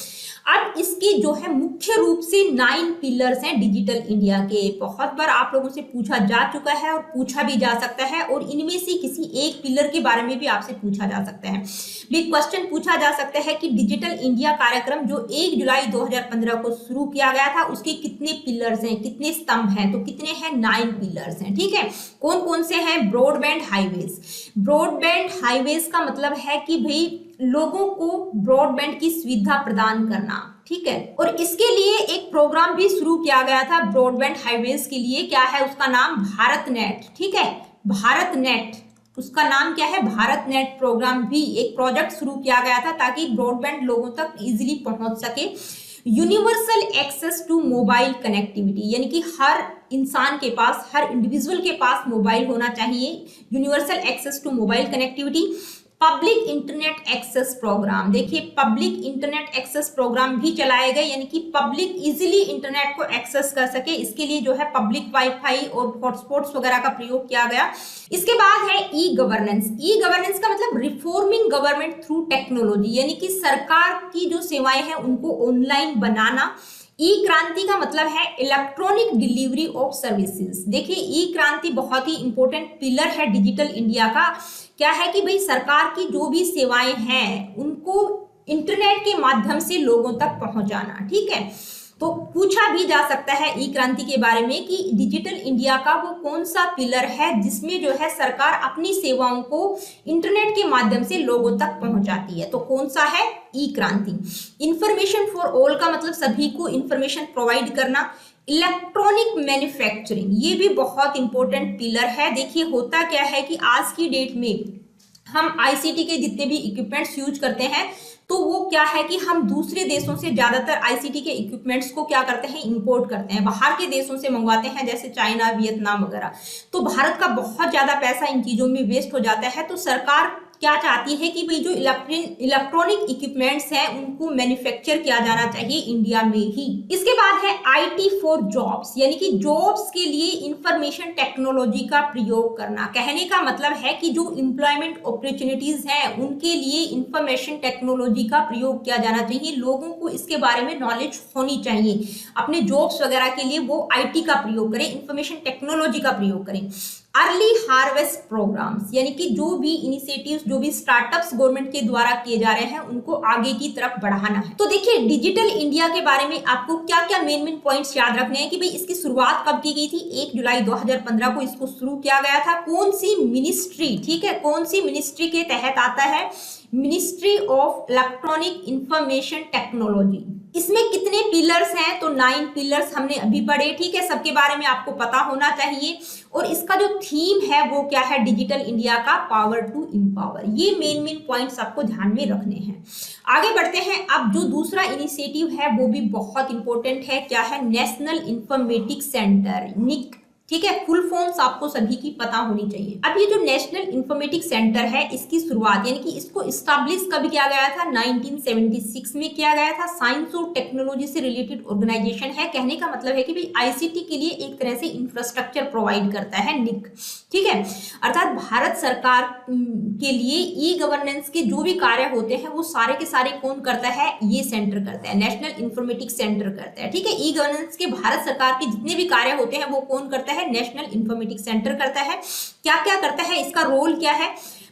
अब इसके जो है मुख्य रूप से 9 पिलर्स हैं डिजिटल इंडिया के। बहुत बार आप लोगों से पूछा जा चुका है और पूछा भी जा सकता है, और इनमें से किसी एक पिलर के बारे में भी आपसे पूछा जा सकता है। भी क्वेश्चन पूछा जा सकता है कि डिजिटल इंडिया कार्यक्रम जो 1 जुलाई 2015 को शुरू किया गया था, उसके कितने पिलर्स हैं, कितने स्तंभ हैं? तो कितने हैं? 9 पिलर्स हैं। ठीक है, कौन कौन से हैं? Broadband highways. ब्रॉडबैंड हाईवेज का मतलब है कि भाई लोगों को ब्रॉडबैंड की सुविधा प्रदान करना। ठीक है, और इसके लिए एक प्रोग्राम भी शुरू किया गया था ब्रॉडबैंड हाईवेज के लिए। क्या है उसका नाम? भारत नेट। ठीक है, भारत नेट, उसका नाम क्या है? भारत नेट प्रोग्राम भी एक प्रोजेक्ट शुरू किया गया था ताकि ब्रॉडबैंड लोगों तक इजीली पहुंच सके। Universal access to mobile connectivity, यानी कि हर इंसान के पास, हर इंडिविजुअल के पास मोबाइल होना चाहिए। Universal access to mobile connectivity. Public internet access programme, देखिए पब्लिक इंटरनेट एक्सेस प्रोग्राम भी चलाए गए, यानी कि पब्लिक इजीली इंटरनेट को एक्सेस कर सके, इसके लिए जो है पब्लिक वाईफाई और हॉटस्पॉट्स वगैरह का प्रयोग किया गया। इसके बाद है ई गवर्नेंस। ई गवर्नेंस का मतलब रिफॉर्मिंग गवर्नमेंट थ्रू टेक्नोलॉजी, यानी कि सरकार की जो सेवाएं हैं उनको ऑनलाइन बनाना। ई क्रांति का मतलब है इलेक्ट्रॉनिक डिलीवरी ऑफ सर्विसेज। देखिए ई क्रांति बहुत ही इंपॉर्टेंट पिलर है डिजिटल इंडिया का। क्या है कि भाई सरकार की जो भी सेवाएं हैं उनको इंटरनेट के माध्यम से लोगों तक पहुंचाना। ठीक है, तो पूछा भी जा सकता है ई क्रांति के बारे में कि डिजिटल इंडिया का वो कौन सा पिलर है जिसमें जो है सरकार अपनी सेवाओं को इंटरनेट के माध्यम से लोगों तक पहुंचाती है। तो कौन सा है? ई क्रांति। इंफॉर्मेशन फॉर ऑल का मतलब सभी को इंफॉर्मेशन प्रोवाइड करना। इलेक्ट्रॉनिक मैन्युफैक्चरिंग, ये भी बहुत इंपॉर्टेंट पिलर है। देखिए होता क्या है कि आज की डेट में हम आईसीटी के जितने भी इक्विपमेंट्स यूज करते हैं, तो वो क्या है कि हम दूसरे देशों से ज्यादातर आईसीटी के इक्विपमेंट्स को क्या करते हैं? इंपोर्ट करते हैं, बाहर के देशों से मंगवाते हैं, जैसे चाइना, वियतनाम वगैरह। तो भारत का बहुत ज्यादा पैसा इन चीजों में वेस्ट हो जाता है। तो सरकार क्या चाहती है कि भाई जो इलेक्ट्रॉनिक इक्विपमेंट्स हैं उनको मैन्युफैक्चर किया जाना चाहिए इंडिया में ही। इसके बाद है आईटी फॉर जॉब्स, यानी कि जॉब्स के लिए इंफॉर्मेशन टेक्नोलॉजी का प्रयोग करना। कहने का मतलब है कि जो एम्प्लॉयमेंट अपॉर्चुनिटीज हैं उनके लिए इंफॉर्मेशन टेक्नोलॉजी का प्रयोग किया जाना चाहिए। लोगों को इसके बारे में नॉलेज होनी चाहिए। अपने जॉब्स वगैरह के लिए वो आईटी का प्रयोग करें, इंफॉर्मेशन टेक्नोलॉजी का प्रयोग करें। अर्ली हार्वेस्ट प्रोग्राम्स, यानी कि जो भी इनिशिएटिव्स, जो भी स्टार्टअप्स गवर्नमेंट के द्वारा किए जा रहे हैं उनको आगे की तरफ बढ़ाना है। तो देखिए डिजिटल इंडिया के बारे में आपको क्या क्या मेन पॉइंट्स याद रखने हैं कि भाई इसकी शुरुआत कब की गई थी? 1 जुलाई 2015 को इसको शुरू किया गया था। कौन सी मिनिस्ट्री, ठीक है, कौन सी मिनिस्ट्री के तहत आता है? Ministry of electronic information technology. इसमें कितने पिलर्स हैं? तो 9 पिलर्स हमने अभी पढ़े। ठीक है, सबके बारे में आपको पता होना चाहिए। और इसका जो थीम है वो क्या है? डिजिटल इंडिया का पावर टू एम्पावर। ये मेन पॉइंट्स आपको ध्यान में रखने हैं। आगे बढ़ते हैं। अब जो दूसरा इनिशिएटिव है वो भी बहुत इंपॉर्टेंट है। क्या है? नेशनल इंफॉर्मेटिक्स सेंटर, निक। ठीक है, फुल फॉर्म्स आपको सभी की पता होनी चाहिए। अब ये जो नेशनल इंफॉर्मेटिक्स सेंटर है इसकी शुरुआत, यानी कि इसको इस्टेब्लिश कब किया गया था? 1976 में किया गया था। साइंस और टेक्नोलॉजी से रिलेटेड ऑर्गेनाइजेशन है। कहने का मतलब है कि भाई आईसीटी के लिए एक तरह से इंफ्रास्ट्रक्चर प्रोवाइड करता है निक। ठीक है, अर्थात भारत सरकार के लिए ई गवर्नेंस के जो भी कार्य होते हैं वो सारे के सारे कौन करता है? ये सेंटर करता है, नेशनल इंफॉर्मेटिक्स सेंटर करता है। ठीक है, ई गवर्नेंस के भारत सरकार के जितने भी कार्य होते हैं वो कौन करता है? नेशनल इंफॉर्मेटिक्स सेंटर करता है। क्या क्या करता है? इसका रोल क्या है?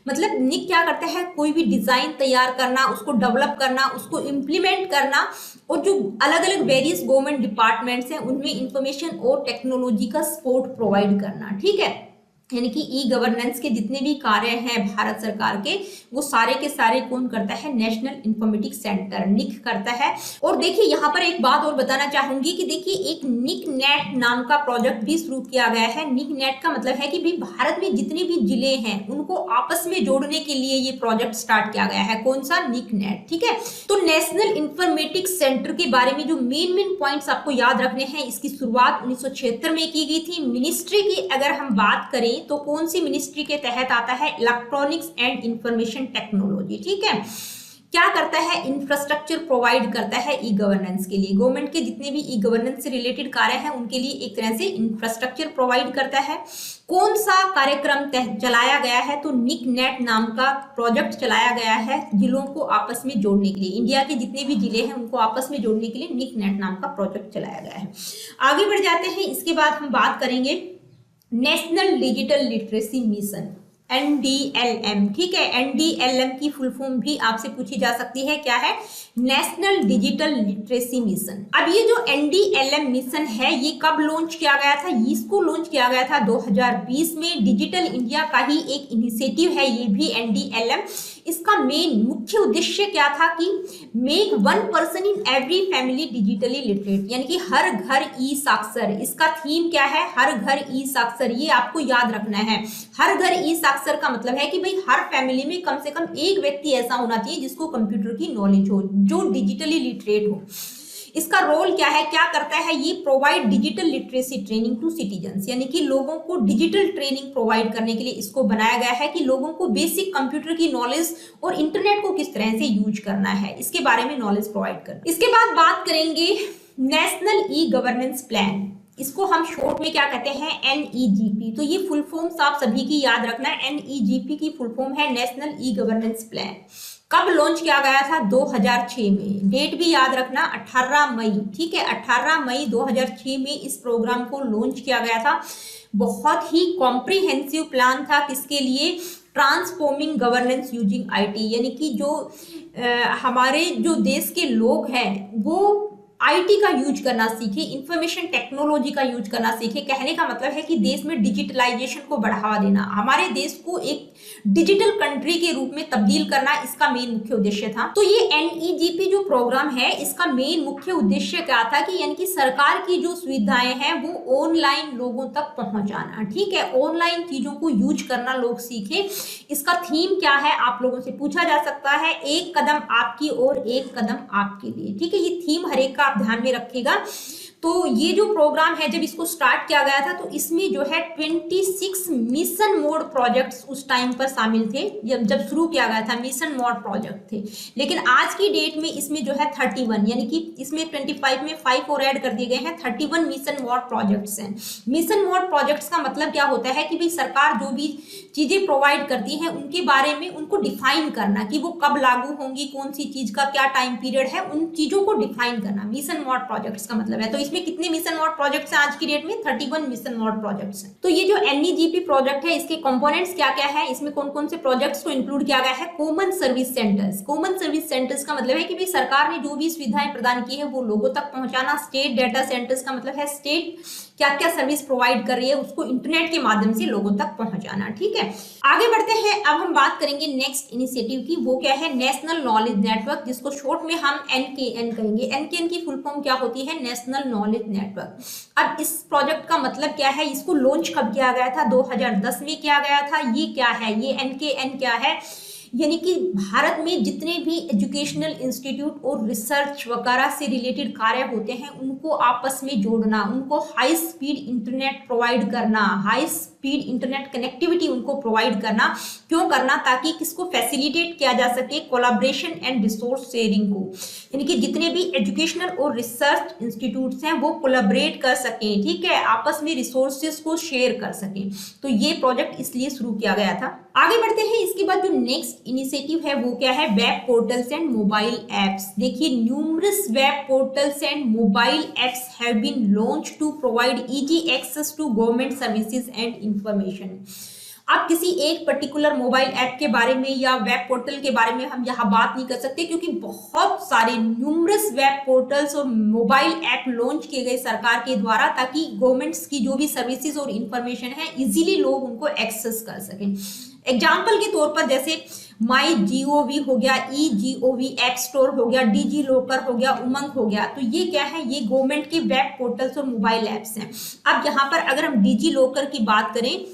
मतलब निक क्या करता है? कोई भी डिजाइन तैयार करना, उसको डेवलप करना, उसको इम्प्लीमेंट करना, और जो अलग अलग वेरियस गवर्नमेंट डिपार्टमेंट्स हैं उनमें इंफॉर्मेशन और टेक्नोलॉजी का सपोर्ट प्रोवाइड करना। ठीक है, यानी कि ई गवर्नेंस के जितने भी कार्य हैं भारत सरकार के वो सारे के सारे कौन करता है? नेशनल इंफॉर्मेटिक्स सेंटर निक करता है। और देखिए यहाँ पर एक बात और बताना चाहूंगी कि देखिए एक निक नेट नाम का प्रोजेक्ट भी शुरू किया गया है। निक नेट का मतलब है कि भी भारत में जितने भी जिले हैं उनको आपस में जोड़ने के लिए ये प्रोजेक्ट स्टार्ट किया गया है। कौन सा? निक नेट। ठीक है, तो नेशनल इंफॉर्मेटिक्स सेंटर के बारे में जो मेन पॉइंट्स आपको याद रखने हैं, इसकी शुरुआत 1976 में की गई थी। मिनिस्ट्री की अगर हम बात करें तो कौन सी मिनिस्ट्री के तहत आता है? Electronics and information technology. ठीक है, क्या करता है, इंफ्रास्ट्रक्चर प्रोवाइड करता है ई गवर्नेंस के लिए। गवर्नमेंट के जितने भी ई गवर्नेंस से रिलेटेड कार्य हैं उनके लिए एक तरह से इंफ्रास्ट्रक्चर प्रोवाइड करता है। कौन सा कार्यक्रम चलाया गया है, तो निक नेट नाम का प्रोजेक्ट चलाया गया है जिलों को आपस में जोड़ने के लिए। इंडिया के जितने भी जिले हैं उनको आपस में जोड़ने के लिए निक नेट नाम का प्रोजेक्ट चलाया गया है। आगे बढ़ जाते हैं, इसके बाद हम बात करेंगे national digital literacy mission, NDLM। ठीक है, NDLM की फुल फॉर्म भी आपसे पूछी जा सकती है, क्या है, नेशनल डिजिटल लिटरेसी मिशन। अब ये जो NDLM मिशन है ये कब लॉन्च किया गया था, इसको लॉन्च किया गया था 2020 में। डिजिटल इंडिया का ही एक इनिशिएटिव है ये भी NDLM। इसका मेन मुख्य उद्देश्य क्या था कि make 1 person in every family digitally literate, यानी कि हर घर ई साक्षर। इसका थीम क्या है, हर घर ई साक्षर। ये आपको याद रखना है, हर घर ई साक्षर का मतलब है कि भाई हर फैमिली में कम से कम एक व्यक्ति ऐसा होना चाहिए जिसको कंप्यूटर की नॉलेज हो, जो डिजिटली लिटरेट हो। इसका रोल क्या है, क्या करता है, ये provide digital literacy training to citizens, यानी कि लोगों को डिजिटल ट्रेनिंग प्रोवाइड करने के लिए इसको बनाया गया है कि लोगों को बेसिक कंप्यूटर की नॉलेज और इंटरनेट को किस तरह से यूज करना है इसके बारे में नॉलेज प्रोवाइड करना। इसके बाद बात करेंगे नेशनल ई गवर्नेंस प्लान। इसको हम शॉर्ट में क्या कहते हैं, NEGP। तो ये फुल फॉर्म आप सभी की याद रखना है। NEGP की फुल फॉर्म है नेशनल ई गवर्नेंस प्लान। कब लॉन्च किया गया था, 2006 में। डेट भी याद रखना, 18 मई। ठीक है, 18 मई 2006 में इस प्रोग्राम को लॉन्च किया गया था। बहुत ही कॉम्प्रिहेंसिव प्लान था, किसके लिए, ट्रांसफॉर्मिंग गवर्नेंस यूजिंग IT, यानी कि जो हमारे जो देश के लोग हैं वो IT का यूज करना सीखे, इंफॉर्मेशन टेक्नोलॉजी का यूज करना सीखे। कहने का मतलब है कि देश में डिजिटलाइजेशन को बढ़ावा देना, हमारे देश को एक डिजिटल कंट्री के रूप में तब्दील करना, इसका मेन मुख्य उद्देश्य था। तो ये NEGP जो प्रोग्राम है इसका मेन मुख्य उद्देश्य क्या था कि यानी कि सरकार की जो सुविधाएं हैं वो ऑनलाइन लोगों तक पहुंचाना। ठीक है, ऑनलाइन चीजों को यूज करना लोग सीखे। इसका थीम क्या है, आप लोगों से पूछा जा सकता है, एक कदम आपकी और एक कदम आपके लिए। ठीक है, ये थीम हर एक का आप ध्यान में रखिएगा। तो ये जो प्रोग्राम है जब इसको स्टार्ट किया गया था तो इसमें जो है 26 मिशन मोड प्रोजेक्ट्स उस टाइम पर शामिल थे। जब शुरू किया गया था मिशन मोड प्रोजेक्ट थे, लेकिन आज की डेट में इसमें जो है 31, यानी कि इसमें 25 में 5 और ऐड कर दिए गए हैं, 31 मिशन मोड प्रोजेक्ट्स हैं। मिशन मोड प्रोजेक्ट्स का मतलब क्या होता है कि भाई सरकार जो भी चीजें प्रोवाइड करती है उनके बारे में उनको डिफाइन करना कि वो कब लागू होंगी, कौन सी चीज का क्या टाइम पीरियड है, उन चीजों को डिफाइन करना मिशन मोड प्रोजेक्ट्स का मतलब है। तो इसमें कितने मिशन मोड प्रोजेक्ट्स हैं आज की डेट में, 31 मिशन मोड प्रोजेक्ट्स हैं। तो ये जो NEGP प्रोजेक्ट है इसके कंपोनेंट्स क्या क्या है, इसमें कौन कौन से प्रोजेक्ट्स को इंक्लूड किया गया है, common service centres. Common service centres का मतलब है कि भाई सरकार ने जो भी सुविधाएं प्रदान की है वो लोगों तक पहुंचाना। स्टेट डाटा सेंटर्स का मतलब है स्टेट क्या क्या सर्विस प्रोवाइड कर रही है उसको इंटरनेट के माध्यम से लोगों तक पहुंचाना। ठीक है, आगे बढ़ते हैं। अब हम बात करेंगे नेक्स्ट इनिशिएटिव की, वो क्या है, नेशनल नॉलेज नेटवर्क, जिसको शॉर्ट में हम NKN कहेंगे। NKN की फुल फॉर्म क्या होती है, नेशनल नॉलेज नेटवर्क। अब इस प्रोजेक्ट का मतलब क्या है, इसको लॉन्च कब किया गया था, 2010 में किया गया था। ये क्या है, ये NKN क्या है, यानी कि भारत में जितने भी एजुकेशनल इंस्टीट्यूट और रिसर्च वगैरह से रिलेटेड कार्य होते हैं उनको आपस में जोड़ना, उनको हाई स्पीड इंटरनेट प्रोवाइड करना, हाई स्पीड इंटरनेट कनेक्टिविटी उनको प्रोवाइड करना। क्यों करना, ताकि किसको फैसिलिटेट किया जा सके, कोलैबोरेशन एंड रिसोर्स शेयरिंग को, यानी कि जितने भी एजुकेशनल और रिसर्च इंस्टीट्यूट्स हैं वो कोलैबोरेट कर सकें। ठीक है, आपस में रिसोर्सेज को शेयर कर सकें। तो ये प्रोजेक्ट इसलिए शुरू किया गया था। आगे बढ़ते हैं, इसके बाद जो नेक्स्ट इनिशिएटिव है वो क्या है, web portals and mobile apps. देखिए, numerous web portals and mobile apps have been launched to provide easy access to government services and information. अब किसी एक पर्टिकुलर मोबाइल ऐप के बारे में या वेब पोर्टल के बारे में हम यहाँ बात नहीं कर सकते, क्योंकि बहुत सारे न्यूमरस वेब पोर्टल्स और मोबाइल ऐप लॉन्च किए गए सरकार के द्वारा, ताकि गवर्नमेंट्स की जो भी सर्विसेज और इंफॉर्मेशन है इजीली लोग उनको एक्सेस कर सकें। एग्जाम्पल के तौर पर जैसे MyGov हो गया, eGov ऐप स्टोर हो गया, डिजी लॉकर हो गया, उमंग हो गया। तो ये क्या है, ये गवर्नमेंट के वेब पोर्टल्स और मोबाइल ऐप्स हैं। अब यहाँ पर अगर हम डिजी लॉकर की बात करें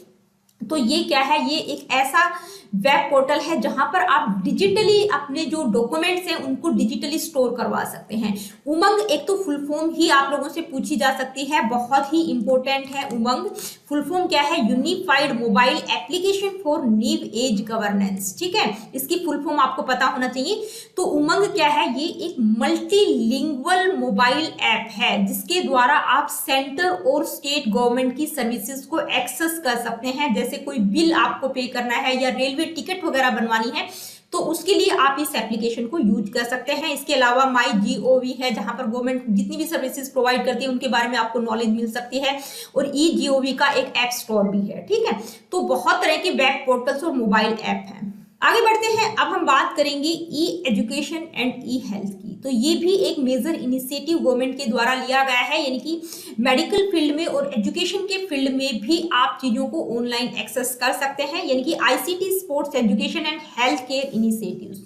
तो ये क्या है, ये एक ऐसा वेब पोर्टल है जहां पर आप डिजिटली अपने जो डॉक्यूमेंट्स हैं उनको डिजिटली स्टोर करवा सकते हैं। उमंग एक तो फुल फॉर्म ही आप लोगों से पूछी जा सकती है, बहुत ही इंपॉर्टेंट है उमंग। फुल फॉर्म क्या है, unified mobile application for new age governance, ठीक है, इसकी फुल फॉर्म आपको पता होना चाहिए। तो उमंग क्या है, ये एक मल्टीलिंगुअल मोबाइल ऐप है जिसके द्वारा आप सेंटर और स्टेट गवर्नमेंट की सर्विसेज को एक्सेस कर सकते हैं। जैसे कोई बिल आपको पे करना है या रेलवे टिकट वगैरह बनवानी है तो उसके लिए आप इस एप्लीकेशन को यूज कर सकते हैं। इसके अलावा माई GOV है जहां पर गवर्नमेंट जितनी भी सर्विसेज प्रोवाइड करती है उनके बारे में आपको नॉलेज मिल सकती है, और eGOV का एक ऐप स्टोर भी है, ठीक है। तो बहुत तरह के वेब पोर्टल्स और मोबाइल ऐप हैं। आगे बढ़ते हैं, अब हम बात करेंगे ई एजुकेशन एंड ई हेल्थ की। तो ये भी एक मेजर इनिशिएटिव गवर्नमेंट के द्वारा लिया गया है, यानी कि मेडिकल फील्ड में और एजुकेशन के फील्ड में भी आप चीजों को ऑनलाइन एक्सेस कर सकते हैं, यानी कि ICT sports education and health care initiatives.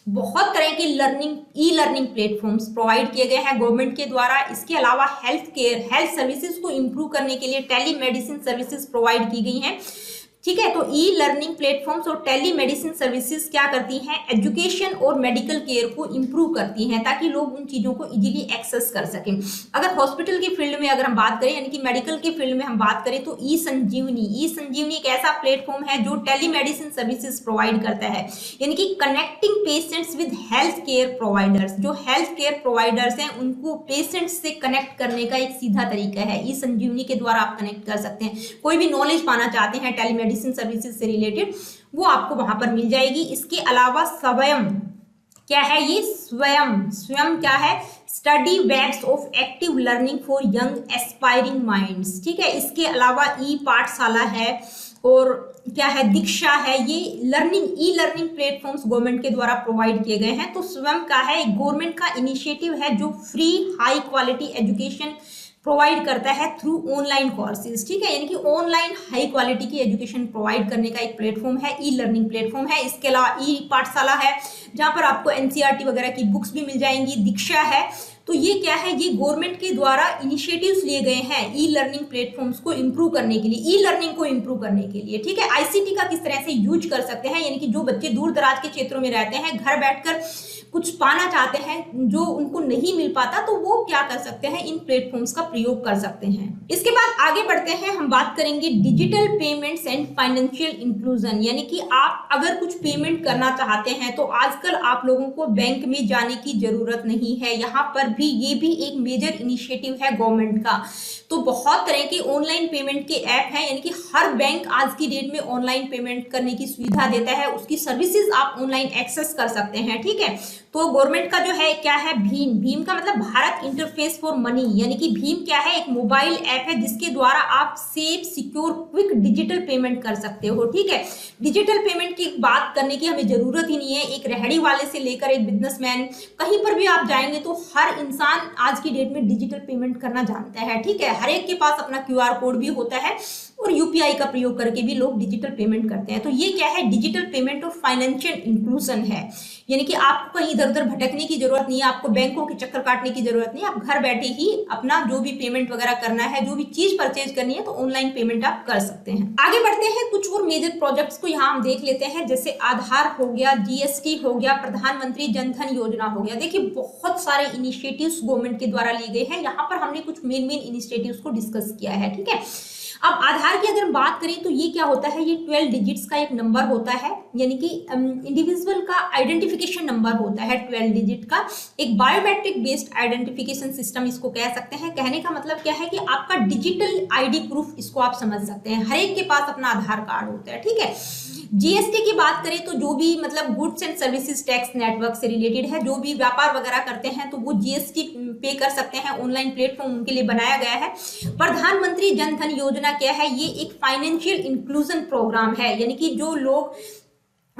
बहुत तरह के ई लर्निंग प्लेटफॉर्म्स प्रोवाइड किए गए हैं गवर्नमेंट के द्वारा। इसके अलावा हेल्थ सर्विसेज को इम्प्रूव करने के लिए टेली मेडिसिन सर्विसेज प्रोवाइड की गई हैं, ठीक है। तो ई लर्निंग प्लेटफॉर्म्स और टेली मेडिसिन सर्विसेज क्या करती हैं, एजुकेशन और मेडिकल केयर को इंप्रूव करती हैं ताकि लोग उन चीजों को इजीली एक्सेस कर सकें। अगर हॉस्पिटल के फील्ड में अगर हम बात करें, यानी कि मेडिकल के फील्ड में हम बात करें, तो ई संजीवनी एक ऐसा प्लेटफॉर्म है जो टेली मेडिसिन सर्विसेज प्रोवाइड करता है, यानी कि connecting patients with health care providers. जो हेल्थ केयर प्रोवाइडर्स हैं उनको पेशेंट्स से कनेक्ट करने का एक सीधा तरीका है, ई संजीवनी के द्वारा आप कनेक्ट कर सकते हैं। कोई भी नॉलेज पाना चाहते हैं टेली मेडिसिन सर्विसेज से रिलेटेड, वो आपको वहां पर मिल जाएगी। इसके अलावा स्वयं क्या है, ये स्वयं क्या है, study webs of active learning for young aspiring minds, ठीक है। इसके अलावा ई पाठशाला है और क्या है, दीक्षा है। ये ई लर्निंग प्लेटफॉर्म्स गवर्नमेंट के द्वारा प्रोवाइड किए गए हैं। तो स्वयं का है, गवर्नमेंट का इनिशिएटिव है जो free high quality education provide करता है थ्रू ऑनलाइन कोर्सेज, ठीक है, यानी कि ऑनलाइन हाई क्वालिटी की एजुकेशन प्रोवाइड करने का एक प्लेटफॉर्म है, ई लर्निंग प्लेटफॉर्म है। इसके अलावा ई पाठशाला है जहां पर आपको NCERT वगैरह की बुक्स भी मिल जाएंगी। दीक्षा है, तो ये क्या है, ये गवर्नमेंट के द्वारा इनिशिएटिव्स लिए गए हैं ई लर्निंग प्लेटफॉर्म्स को इंप्रूव करने के लिए, ई लर्निंग को इंप्रूव करने के लिए, ठीक है। ICT का किस तरह से यूज कर सकते हैं, यानी कि जो बच्चे दूर दराज के क्षेत्रों में रहते हैं, घर बैठकर कुछ पाना चाहते हैं जो उनको नहीं मिल पाता, तो वो क्या कर सकते हैं, इन प्लेटफॉर्म्स का प्रयोग कर सकते हैं। इसके बाद आगे बढ़ते हैं, हम बात करेंगे digital payments and financial inclusion, यानी कि आप अगर कुछ पेमेंट करना चाहते हैं तो आजकल आप लोगों को बैंक में जाने की जरूरत नहीं है। यहाँ पर भी ये भी एक मेजर इनिशिएटिव है गवर्नमेंट का। तो बहुत तरह के ऑनलाइन पेमेंट के ऐप हैं, यानी कि हर बैंक आज की डेट में ऑनलाइन पेमेंट करने की सुविधा देता है, उसकी सर्विसेज आप ऑनलाइन एक्सेस कर सकते हैं, ठीक है। तो गवर्नमेंट का जो है क्या है, भीम का मतलब भारत इंटरफेस फॉर मनी, यानी कि भीम क्या है, एक मोबाइल ऐप है जिसके द्वारा आप safe secure quick digital payment कर सकते हो, ठीक है। डिजिटल पेमेंट की बात करने की हमें जरूरत ही नहीं है, एक रेहड़ी वाले से लेकर एक बिजनेसमैन, कहीं पर भी आप जाएंगे तो हर इंसान आज की डेट में डिजिटल पेमेंट करना जानता है, ठीक है। हर एक के पास अपना QR कोड भी होता है और UPI का प्रयोग करके भी लोग डिजिटल पेमेंट करते हैं। तो ये क्या है, डिजिटल पेमेंट और फाइनेंशियल इंक्लूजन है, यानी कि आपको कहीं इधर उधर भटकने की जरूरत नहीं है, आपको बैंकों के चक्कर काटने की जरूरत नहीं है, आप घर बैठे ही अपना जो भी पेमेंट वगैरह करना है, जो भी चीज परचेज करनी है, तो ऑनलाइन पेमेंट आप कर सकते हैं। आगे बढ़ते हैं, कुछ और मेजर प्रोजेक्ट्स को यहाँ हम देख लेते हैं, जैसे आधार हो गया, GST हो गया, प्रधानमंत्री जनधन योजना हो गया। देखिए बहुत सारे इनिशिएटिव्स गवर्नमेंट के द्वारा लिए गए हैं, यहाँ पर हमने कुछ मेन इनिशिएटिव्स को डिस्कस किया है, ठीक है। अब आधार की अगर बात करें तो ये क्या होता है, ये 12 डिजिट्स का एक नंबर होता है, यानी कि इंडिविजुअल का आइडेंटिफिकेशन नंबर होता है 12 डिजिट का, एक बायोमेट्रिक बेस्ड आइडेंटिफिकेशन सिस्टम इसको कह सकते हैं। कहने का मतलब क्या है कि आपका डिजिटल ID प्रूफ, इसको आप समझ सकते हैं, हर एक के पास अपना आधार कार्ड होता है, ठीक है। GST की बात करें तो जो भी मतलब goods and services tax network से रिलेटेड है, जो भी व्यापार वगैरह करते हैं तो वो GST पे कर सकते हैं, ऑनलाइन प्लेटफॉर्म उनके लिए बनाया गया है। प्रधानमंत्री जनधन योजना क्या है, ये एक फाइनेंशियल इंक्लूजन प्रोग्राम है, यानी कि जो लोग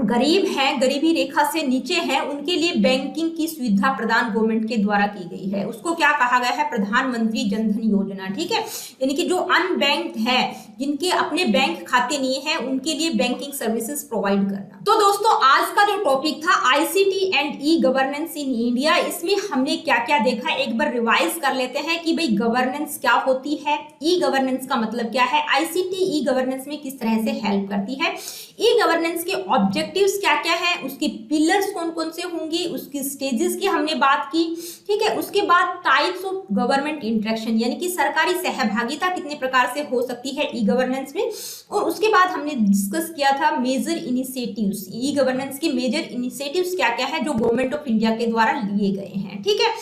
गरीब हैं, गरीबी रेखा से नीचे हैं, उनके लिए बैंकिंग की सुविधा प्रदान गवर्नमेंट के द्वारा की गई है। उसको क्या कहा गया है? प्रधानमंत्री जनधन योजना। ठीक है, यानी कि जो अनबैंक्ड है, जिनके अपने बैंक खाते नहीं है, उनके लिए बैंकिंग सर्विसेज प्रोवाइड करना। तो दोस्तों, आज का जो टॉपिक था ICT and e governance in India, इसमें हमने क्या क्या देखा, एक बार रिवाइज कर लेते हैं कि भाई गवर्नेंस क्या होती है, ई गवर्नेंस का मतलब क्या है, आईसीटी ई गवर्नेंस में किस तरह से हेल्प करती है, ई गवर्नेंस के ऑब्जेक्टिव्स क्या क्या है, उसके पिलर्स कौन कौन से होंगे, उसकी स्टेजेस की हमने बात की। ठीक है, उसके बाद टाइप्स ऑफ गवर्नमेंट इंटरेक्शन, यानी कि सरकारी सहभागिता कितने प्रकार से हो सकती है ई गवर्नेंस में, और उसके बाद हमने डिस्कस किया था मेजर इनिशिएटिव्स, ई गवर्नेंस के मेजर इनिशिएटिव्स क्या क्या है जो गवर्नमेंट ऑफ इंडिया के द्वारा लिए गए हैं। ठीक है,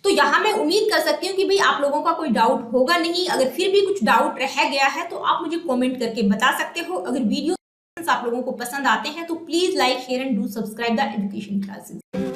तो यहाँ मैं उम्मीद कर सकती हूँ कि भाई आप लोगों का कोई डाउट होगा नहीं। अगर फिर भी कुछ डाउट रह गया है तो आप मुझे कमेंट करके बता सकते हो। अगर वीडियो आप लोगों को पसंद आते हैं तो please like share and do subscribe the education classes.